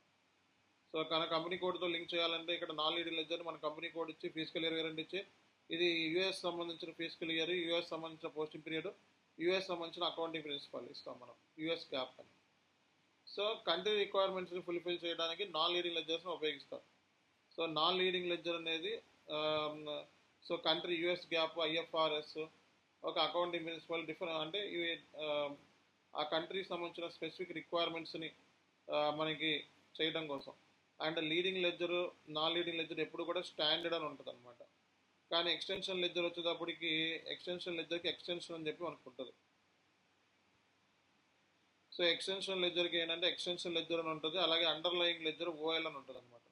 సో కంపెనీ కోడ్తో లింక్ చేయాలంటే ఇక్కడ నాన్ లీడింగ్ లెడ్జర్ని మన కంపెనీ కోడ్ ఇచ్చి ఫిజికల్ ఇయర్ గ్యారెంటీ ఇచ్చి, ఇది యూఎస్ సంబంధించిన ఫిజికల్ ఇయర్, యూఎస్ సంబంధించిన పోస్టింగ్ పీరియడ్, యూఎస్ సంబంధించిన అకౌంటింగ్ ప్రిన్సిపల్ ఇస్తాం మనం, యూఎస్ గ్యాప్ అని. సో కంట్రీ రిక్వైర్మెంట్స్ని ఫుల్ఫిల్ చేయడానికి నాన్ లీడింగ్ లెడ్జర్స్ని ఉపయోగిస్తారు. సో నాన్ లీడింగ్ లెడ్జర్ అనేది so country US GAAP, IFRS, ఒక అకౌంటింగ్ ప్రిన్సిపల్ డిఫరెంట్ అంటే ఇవి ఆ కంట్రీకి సంబంధించిన స్పెసిఫిక్ రిక్వైర్మెంట్స్ని మనకి చేయడం కోసం. And leading ledger, non leading ledger ఎప్పుడు కూడా స్టాండర్డ్ అని ఉంటుంది అనమాట. కానీ ఎక్స్టెన్షన్ లెడ్జర్ వచ్చేటప్పటికి ఎక్స్టెన్షన్ అని చెప్పి మనకు ఉంటుంది. సో ఎక్స్టెన్షన్ లెడ్జర్కి ఏంటంటే ఎక్స్టెన్షన్ లెడ్జర్ అని ఉంటుంది, అలాగే అండర్లయింగ్ లెడ్జర్ ఓఎల్ అని ఉంటుంది అనమాట.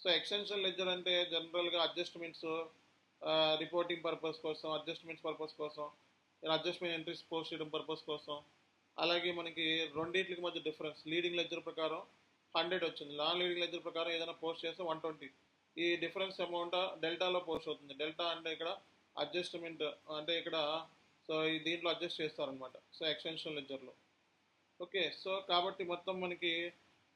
సో ఎక్స్టెన్షన్ లెడ్జర్ అంటే జనరల్గా అడ్జస్ట్మెంట్స్, రిపోర్టింగ్ పర్పస్ కోసం, అడ్జస్ట్మెంట్స్ పర్పస్ కోసం, అడ్జస్ట్మెంట్ ఎంట్రీస్ పోస్ట్ చేయడం పర్పస్ కోసం, అలాగే మనకి రెండింటికి మధ్య డిఫరెన్స్ లీడింగ్ లెడ్జర్ ప్రకారం 100 వచ్చింది, నాన్ లీడింగ్ లెడ్జర్ ప్రకారం ఏదైనా పోస్ట్ చేస్తే 120. ఈ డిఫరెన్స్ అమౌంట్ డెల్టాలో పోస్ట్ అవుతుంది. డెల్టా అంటే ఇక్కడ అడ్జస్ట్మెంట్ అంటే ఇక్కడ సో దీంట్లో అడ్జస్ట్ చేస్తారనమాట. సో ఎక్స్టెన్షన్ లెడ్జర్లో. ఓకే, సో కాబట్టి మొత్తం మనకి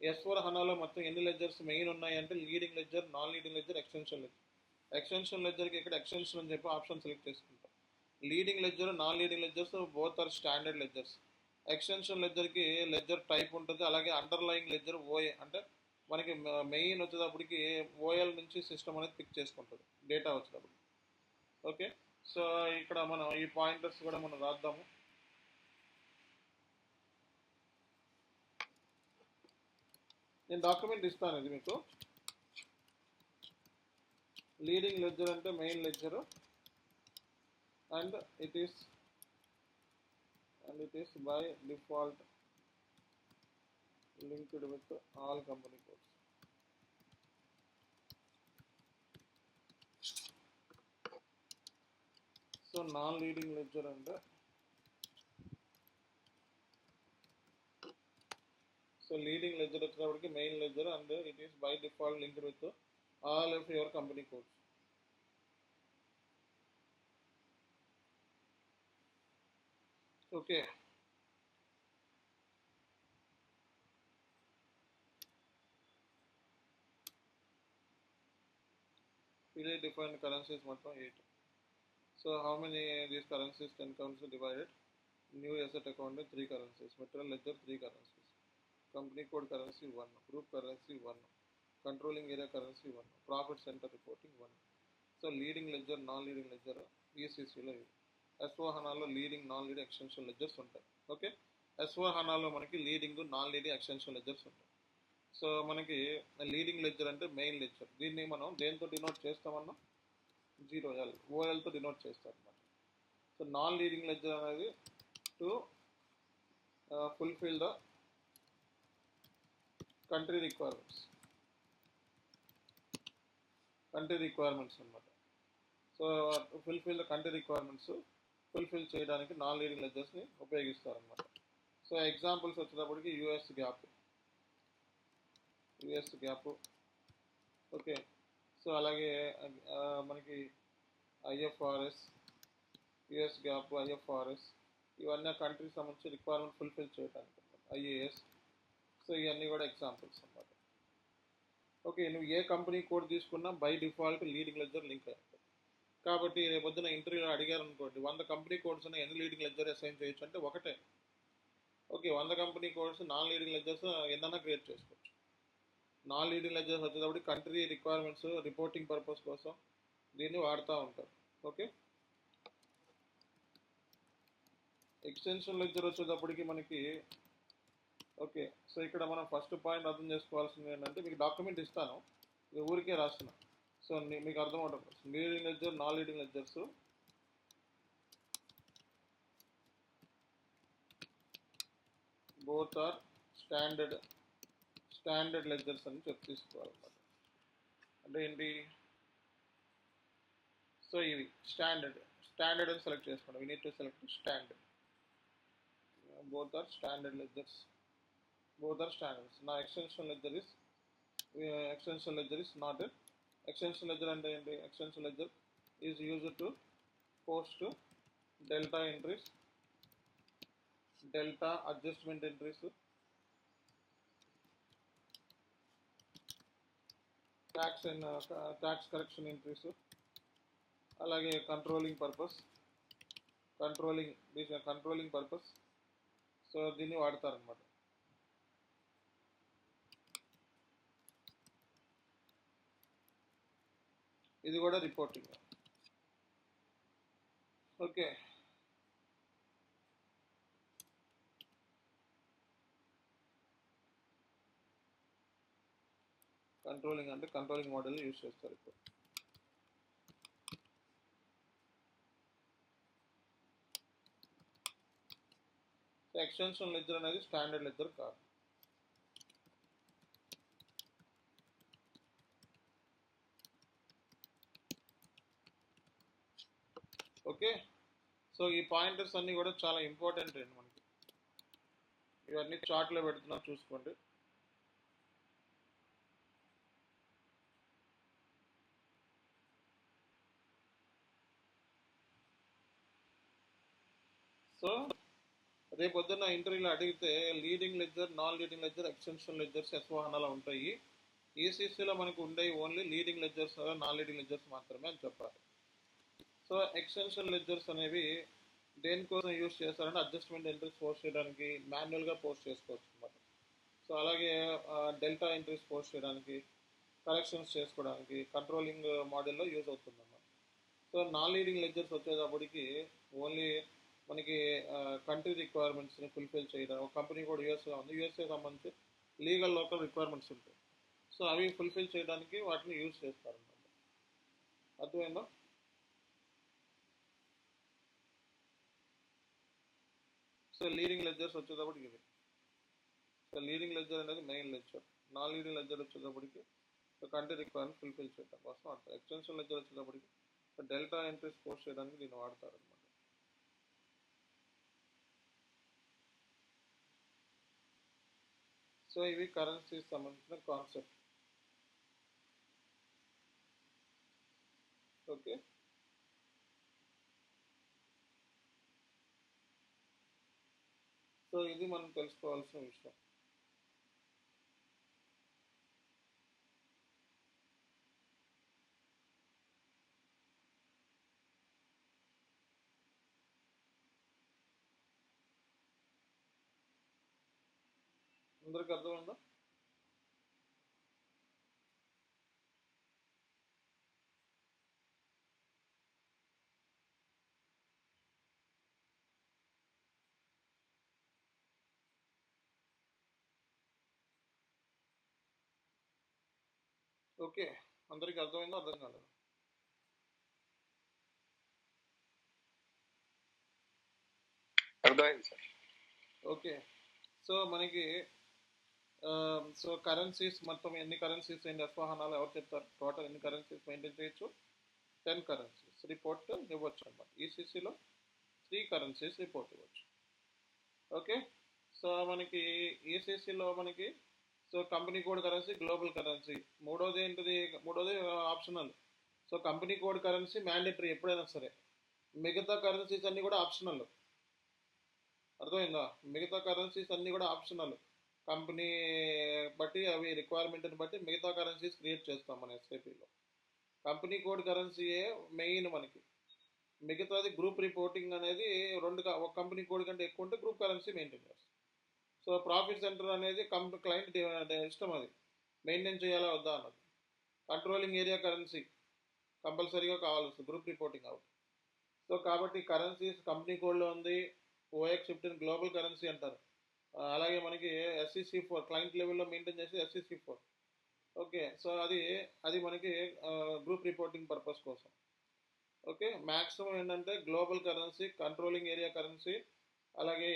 S/4 హనాలో మొత్తం ఎన్ని లెడ్జర్స్ మెయిన్ ఉన్నాయంటే leading ledger, non leading ledger, extension ledger. Extension లెడ్జర్కి ఇక్కడ ఎక్స్టెన్షన్ అని చెప్పి ఆప్షన్ సెలెక్ట్ చేసుకుంటాం. Leading ledger, non leading ledgers both are standard ledgers. Extension లెడ్జర్కి లెడ్జర్ టైప్ ఉంటుంది, అలాగే అండర్లయింగ్ లెడ్జర్ ఓఏ అంటే మనకి మెయిన్ వచ్చేటప్పటికి ఓఎల్ నుంచి సిస్టమ్ అనేది పిక్ చేసుకుంటుంది డేటా వచ్చేటప్పుడు. ఓకే, సో ఇక్కడ మనం ఈ పాయింటర్స్ కూడా మనం రాద్దాము. నేను డాక్యుమెంట్ ఇస్తాను ఇది మీకు. లీడింగ్ లెడ్జర్ అంటే main ledger and it is by default linked with all company codes. So non-leading ledger and leading ledger is main ledger and it is by default linked with all of your company codes. Okay. Freely defined currencies మొత్తం 8. So how many these currencies 10 currencies divided? New asset account 3 currencies, material ledger 3 currencies, company code currency 1, group currency 1, controlling area currency 1, profit center reporting 1. So leading ledger, non-leading ledger ECC లో S/4 హనాలో leading, non leading, extension ledgers ఉంటాయి. Okay, S/4HANAలో మనకి leading, non leading extension ledgers ఉంటాయి. So మనకి leading ledger అంటే main ledger. దీన్ని మనం దేంతో డినోట్ చేస్తామన్నా 0L, OLతో డినోట్ చేస్తాం అనమాట. సో నాన్ లీడింగ్ లెడ్జర్ అనేది to fulfil the country requirements అనమాట. So fulfil the country requirements fulfil చేయడానికి నాన్ లీడింగ్ లెడ్జర్స్ని ఉపయోగిస్తారనమాట. సో ఎగ్జాంపుల్స్ వచ్చేటప్పటికి యూఎస్ గ్యాప్, ఓకే. సో అలాగే మనకి IFRS, యుఎస్ గ్యాప్, IFRS ఇవన్నీ కంట్రీకి సంబంధించి రిక్వైర్మెంట్ ఫుల్ఫిల్ చేయడానికి IAS. సో ఇవన్నీ కూడా ఎగ్జాంపుల్స్ అన్నమాట. ఓకే, నువ్వు ఏ కంపెనీ కోడ్ తీసుకున్నా by default leading ledger link అవుతుంది. కాబట్టి రేపొద్దున ఇంటర్వ్యూలో అడిగారు అనుకోండి 100 కంపెనీ కోడ్స్ ఉన్నాయి, ఎన్ని లీడింగ్ లెడ్జర్ అసైన్ చేయొచ్చు అంటే ఒకటే. Okay, 100 company codes non leading ledgers ఎన్నైనా క్రియేట్ చేసుకోవచ్చు. నాన్ లీడింగ్ లెడ్జర్స్ వచ్చేటప్పుడు కంట్రీ రిక్వైర్మెంట్స్ రిపోర్టింగ్ పర్పస్ కోసం దీన్ని వాడుతూ ఉంటారు. ఓకే, ఎక్స్టెన్షన్ లెడ్జర్ వచ్చేటప్పటికి మనకి ఓకే. సో ఇక్కడ మనం ఫస్ట్ పాయింట్ అర్థం చేసుకోవాల్సింది ఏంటంటే మీకు డాక్యుమెంట్ ఇస్తాను, ఇది ఊరికే రాస్తున్నా. సో మీకు అర్థం అవుతుంది. Leading ledger, non leading ledgers both are standard ledgers అని తీసుకోవాలన్నమాట. అంటే ఏంటి? సో ఇవి స్టాండర్డ్ అని సెలెక్ట్ చేసుకోండి. We need to select standard. both are standard ledgers. Both are standards. Now extension ledger is not a extension ledger, and the extension ledger is used to post delta entries, delta adjustment entries, tax correction entries, అలాగే controlling purpose. So దీన్ని వాడతారనమాట. ఇది కూడా reporting. Okay, controlling అంటే controlling model use చేస్తారు ఇప్పుడు. Extension ledger అనేది standard ledger కాదు. Okay, so ఈ పాయింటర్స్ అన్నీ కూడా చాలా ఇంపార్టెంట్ అండి మనకి. ఇవన్నీ చార్ట్లో పెడుతున్నా చూసుకోండి. సో రేపు పొద్దున్న ఇంటర్వ్యూలో అడిగితే leading ledger, non leading ledger, extension ledgers S/4HANAలో ఉంటాయి. ECCలో మనకు ఉండేవి only leading ledgers, non leading ledgers మాత్రమే అని చెప్పాలి. సో ఎక్స్టెన్షన్ లెడ్జర్స్ అనేవి దేనికోసం యూజ్ చేస్తారంటే అడ్జస్ట్మెంట్ ఎంట్రీస్ పోస్ట్ చేయడానికి, మాన్యువల్గా పోస్ట్ చేసుకోవచ్చు అన్నమాట. సో అలాగే డెల్టా ఎంట్రీస్ పోస్ట్ చేయడానికి, కరెక్షన్స్ చేసుకోవడానికి కంట్రోలింగ్ మోడల్లో యూజ్ అవుతుంది అన్నమాట. సో నాన్ లీడింగ్ లెడ్జర్స్ వచ్చేటప్పటికి ఓన్లీ మనకి కంట్రీ రిక్వైర్మెంట్స్ని ఫుల్ఫిల్ చేయడం. ఒక కంపెనీ కూడా యూఎస్లో ఉంది, యూఎస్ఏ సంబంధించి లీగల్ లోకల్ రిక్వైర్మెంట్స్ ఉంటాయి. సో అవి ఫుల్ఫిల్ చేయడానికి వాటిని యూజ్ చేస్తారన్నమాట. అర్థమైందా? సో లీడింగ్ లెడ్జర్స్ వచ్చేటప్పటికి ఇది. సో లీడింగ్ లెడ్జర్ అనేది main ledger. Non leading ledger వచ్చేటప్పటికి కంట్రీ రిక్వైర్మెంట్ ఫుల్ఫిల్ చేయడం కోసం వాడతారు. ఎక్స్టెన్షన్ లెడ్జర్ వచ్చేటప్పటికి డెల్టా ఎంట్రీస్ పోస్ట్ చేయడానికి దీన్ని వాడతారు అనమాట. సో ఇవి కరెన్సీకి సంబంధించిన కాన్సెప్ట్. ఓకే, సో ఇది మనం తెలుసుకోవాల్సిన విషయం. అందరికి అర్థమైందా? ఓకే, అందరికి అర్థమైందో అర్థం కాలేదు? అర్థమైంది సార్. ఓకే, సో మనకి సో కరెన్సీస్ మొత్తం ఎన్ని కరెన్సీస్ అండి ఎస్వాహనాలు ఎవరు చెప్తారు? టోటల్ ఎన్ని కరెన్సీస్ మెయింటైన్ చేయొచ్చు? 10 కరెన్సీస్ రిపోర్ట్ ఇవ్వచ్చు అనమాట. ఈసీసీలో 3 కరెన్సీస్ రిపోర్ట్ ఇవ్వచ్చు. ఓకే, సో మనకి ఈసీసీలో మనకి so company code currency, global currency. మూడోది ఏంటిది? మూడోది optional. So company code currency mandatory ఎప్పుడైనా సరే. మిగతా కరెన్సీస్ అన్నీ కూడా ఆప్షనల్. అర్థమైందా? మిగతా కరెన్సీస్ అన్నీ కూడా ఆప్షనల్. కంపెనీ బట్టి అవి రిక్వైర్మెంట్ని బట్టి మిగతా కరెన్సీస్ క్రియేట్ చేస్తాం మన ఎస్ఐపిలో. కంపెనీ కోడ్ కరెన్సీయే మెయిన్ మనకి. మిగతాది గ్రూప్ రిపోర్టింగ్ అనేది ఒక కంపెనీ కోడ్ కంటే ఎక్కువ ఉంటే గ్రూప్ కరెన్సీ మెయింటైన్ చేస్తాం. సో ప్రాఫిట్ సెంటర్ అనేది క్లయింట్ ఇష్టం, అది మెయింటైన్ చేయాలా వద్దా అన్నది. కంట్రోలింగ్ ఏరియా కరెన్సీ కంపల్సరీగా కావాల్సి వస్తుంది గ్రూప్ రిపోర్టింగ్ అవుట్. సో కాబట్టి కరెన్సీస్ కంపెనీ కోడ్లో ఉంది. OX15 గ్లోబల్ కరెన్సీ అంటారు. అలాగే మనకి SEC4 క్లయింట్ లెవెల్లో మెయింటైన్ చేసి SEC4. ఓకే, సో అది మనకి గ్రూప్ రిపోర్టింగ్ పర్పస్ కోసం. ఓకే, మ్యాక్సిమం ఏంటంటే global currency, controlling area currency, అలాగే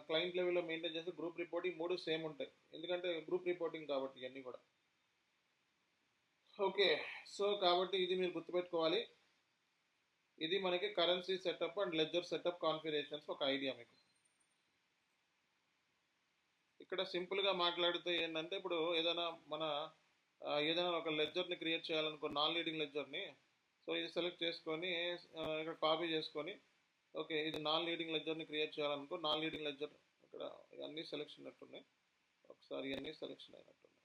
క్లయింట్ లెవెల్లో మెయింటైన్ చేసి గ్రూప్ రిపోర్టింగ్ 3 సేమ్ ఉంటాయి. ఎందుకంటే గ్రూప్ రిపోర్టింగ్ కాబట్టి ఇవన్నీ కూడా. ఓకే, సో కాబట్టి ఇది మీరు గుర్తుపెట్టుకోవాలి. ఇది మనకి currency setup and ledger setup configurations ఒక ఐడియా మీకు. ఇక్కడ సింపుల్గా మాట్లాడితే ఏంటంటే ఇప్పుడు ఏదైనా ఒక లెడ్జర్ని క్రియేట్ చేయాలనుకో, నాన్ లీడింగ్ లెడ్జర్ని. సో ఇది సెలెక్ట్ చేసుకొని ఇక్కడ కాపీ చేసుకొని, ఓకే ఇది నాన్ లీడింగ్ లెడ్జర్ని క్రియేట్ చేయాలనుకో, నాన్ లీడింగ్ లెడ్జర్ ఇక్కడ అన్నీ సెలెక్షన్ అయినట్టున్నాయి. ఒకసారి అన్నీ సెలెక్షన్ అయినట్టున్నాయి.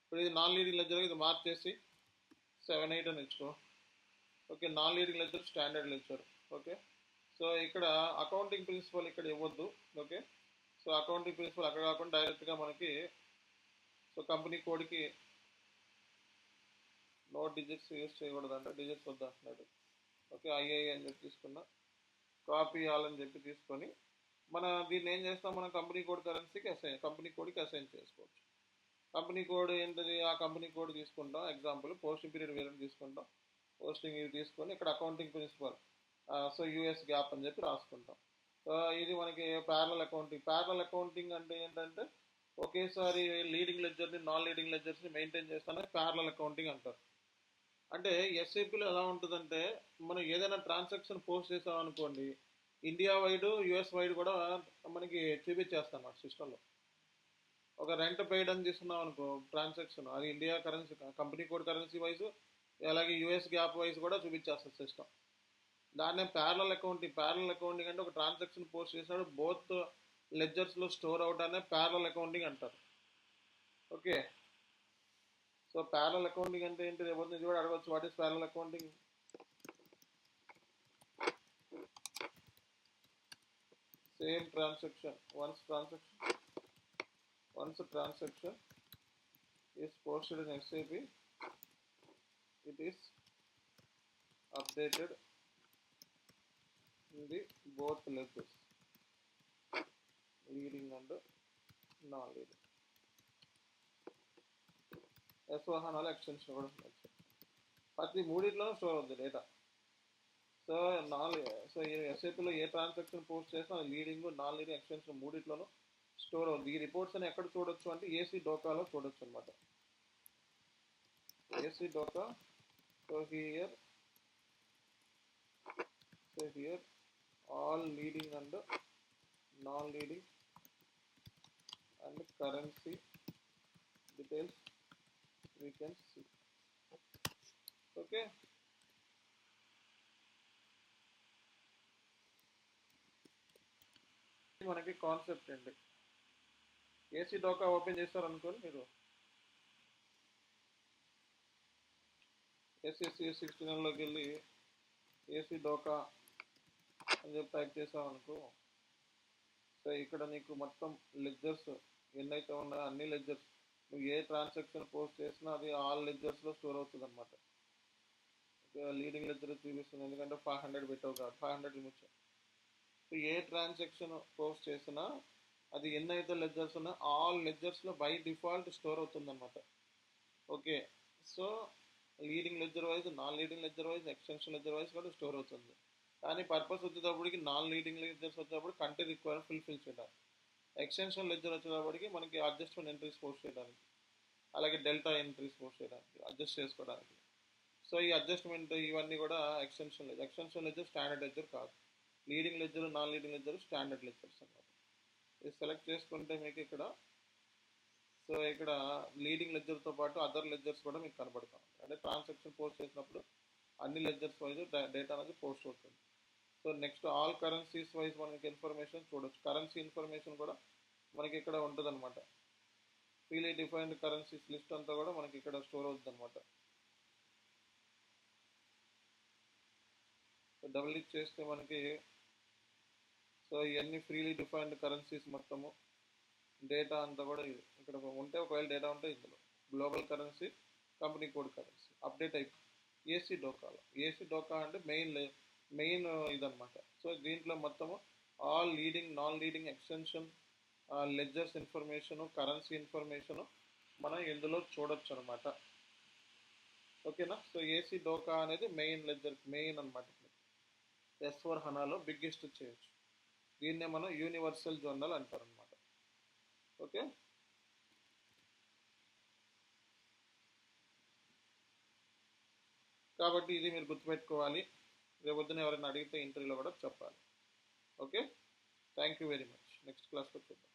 ఇప్పుడు ఇది నాన్ లీడింగ్ లెడ్జర్, ఇది మార్చేసి 7-8 అని ఇచ్చుకో. Okay, non leading ledger standard ledger. Okay, so ఇక్కడ అకౌంటింగ్ ప్రిన్సిపల్ ఇక్కడ ఇవ్వద్దు. ఓకే, సో అకౌంటింగ్ ప్రిన్సిపల్ అక్కడ కాకుండా డైరెక్ట్గా మనకి సో కంపెనీ కోడ్కి నో డిజిట్స్ యూజ్ చేయకూడదు, అంటే డిజిట్స్ వద్దు అంటున్నాడు. ఓకే, ఐఐ అని చెప్పి తీసుకున్నా, కాపీ అని చెప్పి తీసుకొని దీన్ని ఏం చేస్తాం, మనం కంపెనీ కోడ్ కరెన్సీకి కంపెనీ కోడ్కి అసైన్ చేసుకోవచ్చు. కంపెనీ కోడ్ ఏంటిది? ఆ కంపెనీ కోడ్ తీసుకుంటాం. ఎగ్జాంపుల్ పోస్టింగ్ పీరియడ్ వేరే తీసుకుంటాం. పోస్టింగ్ ఇది తీసుకొని ఇక్కడ accounting principle so US GAAP అని చెప్పి రాసుకుంటాం. సో ఇది మనకి ప్యారలల్ అకౌంటింగ్. ప్యారలల్ అకౌంటింగ్ అంటే ఏంటంటే ఒకేసారి లీడింగ్ లెడ్జర్ని, నాన్ లీడింగ్ లెడ్జర్స్ని మెయింటైన్ చేస్తానే ప్యారలల్ అకౌంటింగ్ అంటారు. అంటే ఎస్ఏపీలో ఎలా ఉంటుందంటే మనం ఏదైనా ట్రాన్సాక్షన్ పోస్ట్ చేసామనుకోండి, ఇండియా వైడ్ యుఎస్ వైడ్ కూడా మనకి చూపించేస్తాం ఆ సిస్టంలో. ఒక రెంట్ పెయిడ్ అని తీసుకున్నాం అనుకో ట్రాన్సాక్షన్, అది India currency company code currency wise, అలాగే యూఎస్ గ్యాప్ వైజ్ కూడా చూపించేస్తుంది సిస్టమ్. దాన్నే ప్యారలల్ అకౌంటింగ్. ప్యారలల్ అకౌంటింగ్ అంటే ఒక ట్రాన్సాక్షన్ పోస్ట్ చేసినప్పుడు బోత్ లెడ్జర్స్లో స్టోర్ అవుట్ అనే ప్యారలల్ అకౌంటింగ్ అంటారు. ఓకే, సో ప్యారలల్ అకౌంటింగ్ అంటే ఏంటి? ఎవరిని ఇది కూడా అడగవచ్చు, what is parallel accounting? Same transaction, once a transaction is posted in SAP, it is updated in the both ledgers, leading and non-leading. S/4HANA extension కూడా ప్రతి మూడిట్లోనూ స్టోర్ అవుతుంది డేటా. సో ఎస్ఏపీలో ఏ ట్రాన్సాక్షన్ పోస్ట్ చేసినా అది లీడింగ్, నాన్ లీడింగ్ ఎక్స్టెన్షన్ మూడిట్లోనూ store అవుతుంది. ఈ రిపోర్ట్స్ అని ఎక్కడ చూడొచ్చు అంటే ఏసీ డోకాలో చూడొచ్చు అనమాట. ACDOCA. So here all leading and non leading and currency details we can see. Okay, మనకి కాన్సెప్ట్ అండి. ఏసీ డోకా ఓపెన్ చేస్తారనుకోని మీరు SSC 69లోకి వెళ్ళి ఏసీ డోకా అని చెప్పి టైప్ చేసామనుకో, సో ఇక్కడ నీకు మొత్తం లెడ్జర్స్ ఎన్నైతే ఉన్నాయో అన్ని లెడ్జర్స్, నువ్వు ఏ ట్రాన్సాక్షన్ పోస్ట్ చేసినా అది ఆల్ లెడ్జర్స్లో స్టోర్ అవుతుంది అనమాట. లీడింగ్ లెడ్జర్ చూపిస్తుంది ఎందుకంటే 500 పెట్టావు కాబట్టి 500 లిమిట్. సో ఏ ట్రాన్సాక్షన్ పోస్ట్ చేసినా అది ఎన్నైతే లెడ్జర్స్ ఉన్నా ఆల్ లెడ్జర్స్లో బై డిఫాల్ట్ స్టోర్ అవుతుందన్నమాట. Okay, so leading ledger wise, non leading ledger wise, extension ledger wise కూడా స్టోర్ అవుతుంది. కానీ పర్పస్ వచ్చేటప్పటికి నాన్ లీడింగ్ లెడ్జర్స్ వచ్చేటప్పుడు కంట్రీ రిక్వైర్ ఫుల్ఫిల్ చేయడానికి, ఎక్స్టెన్షన్ లెడ్జర్ వచ్చేటప్పటికి మనకి అడ్జస్ట్మెంట్ ఎంట్రీస్ పోస్ట్ చేయడానికి, అలాగే డెల్టా ఎంట్రీస్ పోస్ట్ చేయడానికి, అడ్జస్ట్ చేసుకోవడానికి. సో ఈ అడ్జస్ట్మెంట్ ఇవన్నీ కూడా ఎక్స్టెన్షన్ లెడ్జర్ స్టాండర్డ్ లెడ్జర్ కాదు. Leading ledger, non leading ledger standard ledgers అన్నమాట. ఇది సెలెక్ట్ చేసుకుంటే మీకు ఇక్కడ, సో ఇక్కడ లీడింగ్ లెడ్జర్తో పాటు అదర్ లెడ్జర్స్ కూడా మీకు కనబడతాం. అంటే ట్రాన్సాక్షన్ పోస్ట్ చేసినప్పుడు అన్ని లెడ్జర్స్ వైజ్ డేటా అనేది పోస్ట్ అవుతుంది. So next all currencies wise మనకి ఇన్ఫర్మేషన్ చూడొచ్చు. కరెన్సీ ఇన్ఫర్మేషన్ కూడా మనకి ఇక్కడ ఉంటుంది అనమాట. ఫ్రీలీ డిఫైన్డ్ కరెన్సీస్ లిస్ట్ అంతా కూడా మనకి ఇక్కడ స్టోర్ అవుతుంది అనమాట. డబుల్ క్లిక్ చేస్తే మనకి సో ఇవన్నీ ఫ్రీలీ డిఫైన్డ్ కరెన్సీస్ మొత్తము డేటా అంతా కూడా ఇక్కడ ఉంటే, ఒకవేళ డేటా ఉంటే ఇందులో global currency, company code currency update అయిపోయి ఏసీ డోకాలో, ఏసీ డోకా అంటే మెయిన్ ఇదనమాట. సో దీంట్లో మొత్తము all leading, non leading, extension ledgers information, currency information మనం ఇందులో చూడొచ్చు అనమాట. ఓకేనా. సో ఏసీ డోకా అనేది మెయిన్ లెడ్జర్, మెయిన్ అనమాట. S4 హనాలో బిగ్గెస్ట్ చేయొచ్చు. దీన్నే మనం యూనివర్సల్ జర్నల్ అంటారు అనమాట. ఓకే, కాబట్టి ఇది మీరు గుర్తుపెట్టుకోవాలి. రేపొద్దున ఎవరైనా అడిగితే ఇంటర్వ్యూలో కూడా చెప్పాలి. Okay, thank you very much. Next క్లాస్లో చూద్దాం.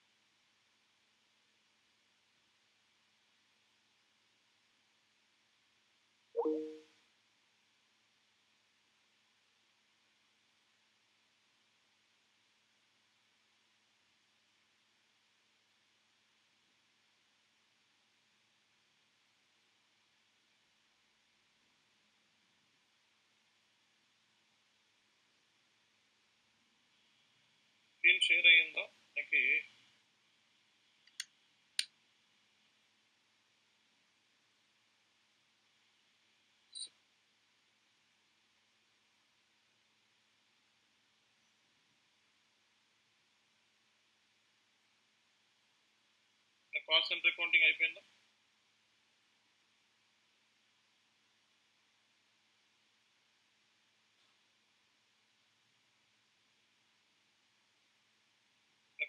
స్క్రీన్ షేర్ అయ్యిందో మనకి? కాస్ట్ సెంటర్ అకౌంటింగ్ అయిపోయిందా?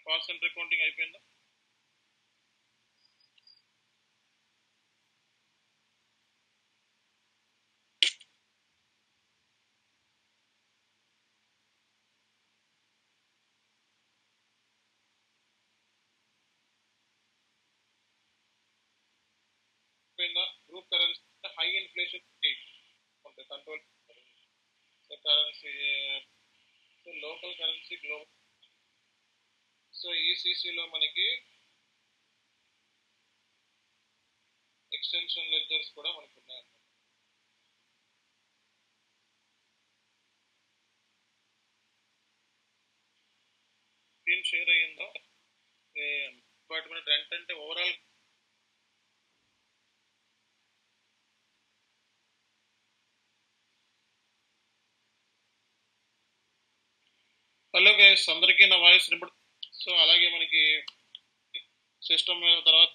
కాస్ట్ సెంటర్ అకౌంటింగ్ అయిపోయిందా? గ్రూప్ కరెన్సీ హై ఇన్ఫ్లేషన్ ఉంటాయి, control currency, local currency, global. So ఈసీసీలో మనకి ఎక్స్టెన్షన్ లెడ్జర్స్ కూడా మనకు ఉన్నాయన్నమాట. స్క్రీన్ షేర్ అయ్యిందో? డిపార్ట్మెంట్ రెంట్ అంటే ఓవరాల్ హలో గైస్, అందరికీ నా వాయిస్ వినపడు. సో అలాగే మనకి సిస్టమ్ మీద తర్వాత